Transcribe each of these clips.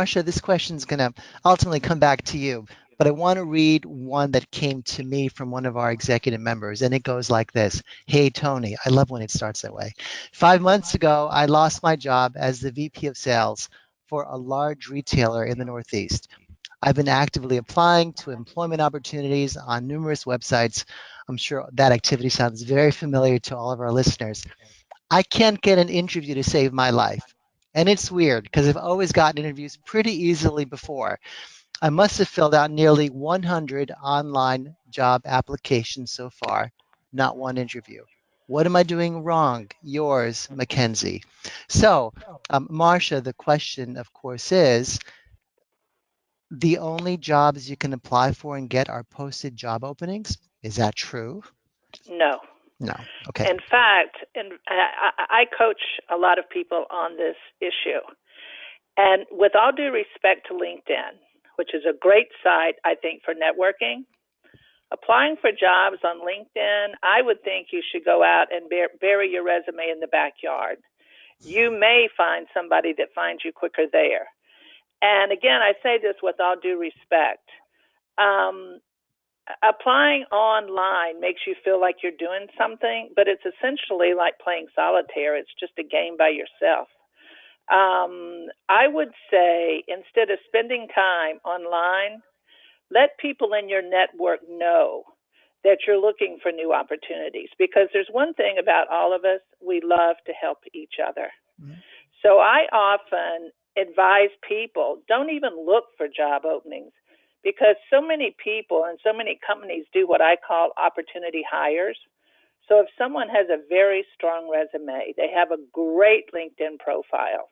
Marsha, this question is going to ultimately come back to you, but I want to read one that came to me from one of our executive members, and it goes like this. Hey, Tony, I love when it starts that way. 5 months ago, I lost my job as the VP of sales for a large retailer in the Northeast. I've been actively applying to employment opportunities on numerous websites. I'm sure that activity sounds very familiar to all of our listeners. I can't get an interview to save my life. And it's weird because I've always gotten interviews pretty easily before. I must have filled out nearly 100 online job applications so far, not one interview. What am I doing wrong? Yours, Mackenzie. So, Marcia, the question, of course, is the only jobs you can apply for and get are posted job openings. Is that true? No. No. Okay. In fact, I coach a lot of people on this issue. And with all due respect to LinkedIn, which is a great site, I think, for networking, applying for jobs on LinkedIn, I would think you should go out and bury your resume in the backyard. You may find somebody that finds you quicker there. And again, I say this with all due respect. Applying online makes you feel like you're doing something, but it's essentially like playing solitaire. It's just a game by yourself. I would say instead of spending time online, let people in your network know that you're looking for new opportunities, because there's one thing about all of us, we love to help each other. Mm-hmm. So I often advise people, don't even look for job openings, because so many people and so many companies do what I call opportunity hires. So if someone has a very strong resume, they have a great LinkedIn profile.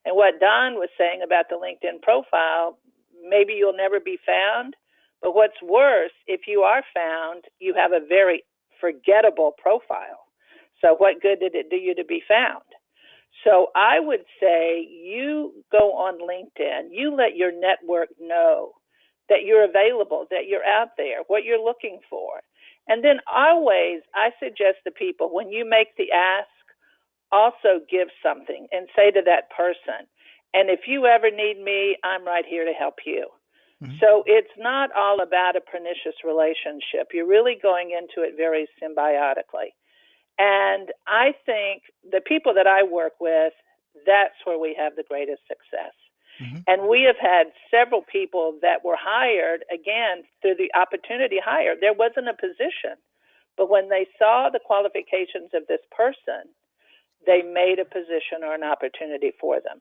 And what Don was saying about the LinkedIn profile, maybe you'll never be found. But what's worse, if you are found, you have a very forgettable profile. So what good did it do you to be found? So I would say you go on LinkedIn, you let your network know that you're available, that you're out there, what you're looking for. And then always, I suggest to people, when you make the ask, also give something and say to that person, and if you ever need me, I'm right here to help you. Mm-hmm. So it's not all about a pernicious relationship. You're really going into it very symbiotically. And I think the people that I work with, that's where we have the greatest success. Mm-hmm. And we have had several people that were hired, again, through the opportunity hire. There wasn't a position, but when they saw the qualifications of this person, they made a position or an opportunity for them.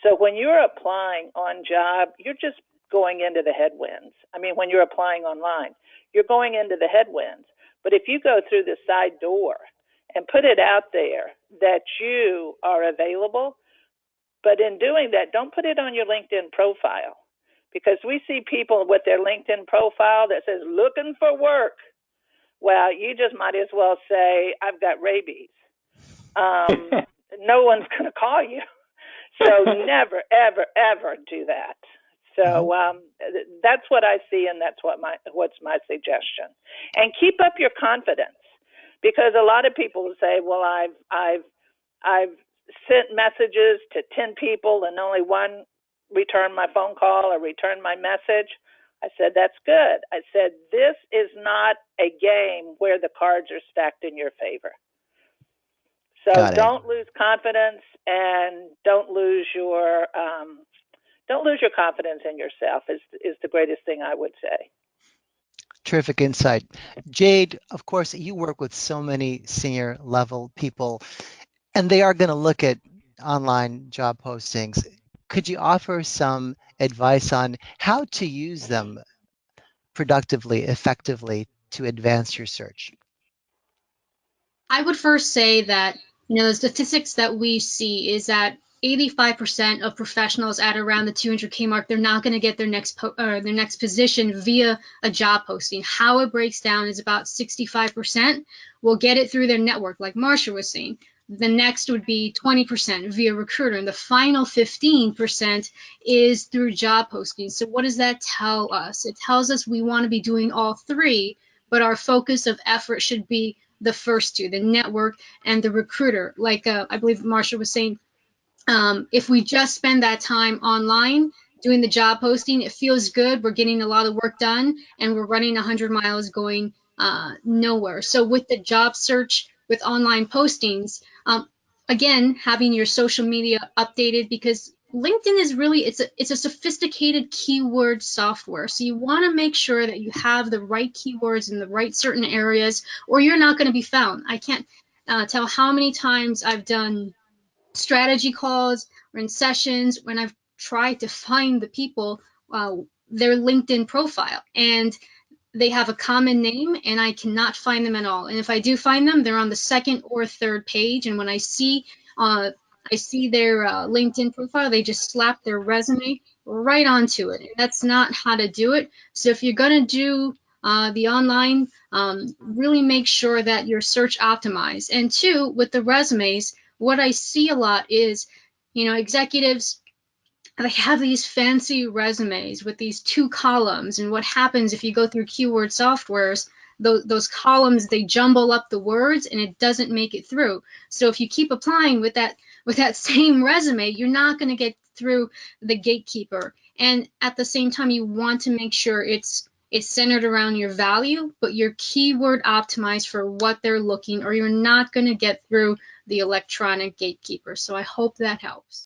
So when you're applying on job, you're just going into the headwinds. I mean, when you're applying online, you're going into the headwinds. But if you go through the side door and put it out there that you are available, but in doing that, don't put it on your LinkedIn profile, because we see people with their LinkedIn profile that says, looking for work. Well, you just might as well say, I've got rabies. No one's going to call you. So never, ever, ever do that. So that's what I see, and that's what's my suggestion. And keep up your confidence, because a lot of people will say, well, I've sent messages to 10 people and only one returned my phone call or returned my message. I said, that's good. I said, this is not a game where the cards are stacked in your favor. So don't lose confidence, and don't lose your confidence in yourself is the greatest thing I would say. Terrific insight. Jade, of course, you work with so many senior level people, and they are going to look at online job postings. Could you offer some advice on how to use them productively, effectively to advance your search? I would first say that, the statistics that we see is that 85% of professionals at around the 200K mark, they're not going to get their next position via a job posting. How it breaks down is about 65% will get it through their network, like Marsha was saying. The next would be 20% via recruiter, and the final 15% is through job postings. So what does that tell us? It tells us we want to be doing all three, but our focus of effort should be the first two, the network and the recruiter. Like I believe Marsha was saying, if we just spend that time online, doing the job posting. It feels good. We're getting a lot of work done, and we're running 100 miles going nowhere. So with the job search, with online postings, again, having your social media updated, because LinkedIn is really, it's a sophisticated keyword software. So you want to make sure that you have the right keywords in the right certain areas, or you're not going to be found. I can't tell how many times I've done strategy calls or in sessions when I've tried to find the people, uh, their LinkedIn profile, and they have a common name and I cannot find them at all. And if I do find them, they're on the second or third page. And when uh, I see their LinkedIn profile, they just slap their resume right onto it. And that's not how to do it. So if you're going to do the online, really make sure that you're search optimized. And two, with the resumes, what I see a lot is, executives, they have these fancy resumes with these two columns, and what happens if you go through keyword softwares, those columns, they jumble up the words and it doesn't make it through. So if you keep applying with that same resume, you're not going to get through the gatekeeper. And at the same time, you want to make sure it's centered around your value, but you're keyword optimized for what they're looking, or you're not going to get through the electronic gatekeeper. So I hope that helps.